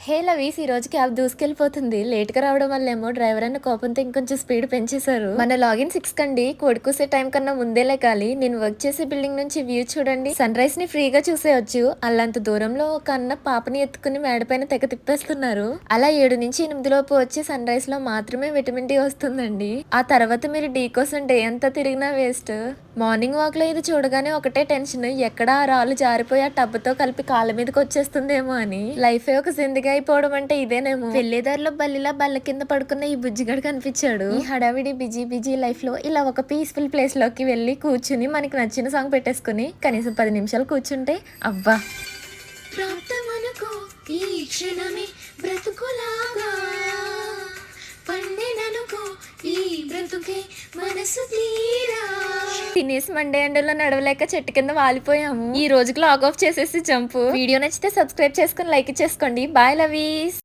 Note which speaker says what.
Speaker 1: హే లవీస్, ఈ రోజు cab దూసుకెళ్ళిపోతుంది. Late గా రావడం వల్లేమో డ్రైవర్ అన్న కోపంతో ఇంకొంచెం స్పీడ్ పెంచేశారు. మన లాగిన్ 6 కండి. కొడుకుసే టైం కన్నా ముందే లేకాలి. నేను వర్క్ చేసే బిల్డింగ్ నుంచి వ్యూ చూడండి. సన్ రైజ్ ని ఫ్రీగా చూసేయొచ్చు. అల్లంత దూరంలో ఒక అన్న పాపని ఎత్తుకుని మేడపైన తెగ తిప్పేస్తున్నారు. అలా 7 నుంచి 8 లోపు వచ్చే సన్ రైజ్ లో మాత్రమే విటమిన్ డి వస్తుందండి. ఆ తర్వాత మీరు డి కోసం డే అంతా తిరిగినా వేస్ట్. మార్నింగ్ వాక్ లో ఇది చూడగానే ఒకటే టెన్షన్, ఎక్కడ ఆ రాళ్ళు జారిపోయి ఆ టబ్బుతో కలిపి కాళ్ళ మీదకి వచ్చేస్తుందేమో అని. లైఫ్ ఒక జిందగీ అయిపోవడం అంటే ఇదేనేమో. వెళ్లేదారిలో బల్లిలా బల్ల కింద పడుకున్న ఈ బుజ్జిగడు కనిపించాడు. ఈ హడావిడి బిజీ బిజీ లైఫ్ లో ఇలా ఒక పీస్ఫుల్ ప్లేస్ లోకి వెళ్లి కూర్చుని మనకి నచ్చిన సాంగ్ పెట్టేసుకుని కనీసం 10 నిమిషాలు కూర్చుంటే అవ్వా. ప్రాప్తమనుకో ఈ క్షణమే బ్రతుకులాగా, పండెననుకో ఈ బ్రతుకే మనసు తీరా. తినేసి మండే ఎండలో నడవలేక చెట్టు కింద వాలిపోయాము. ఈ రోజుకి లాగ్ ఆఫ్ చేసేసి జంపు. వీడియో నచ్చితే సబ్స్క్రైబ్ చేసుకుని లైక్ చేసుకోండి. బాయ్ లవీస్.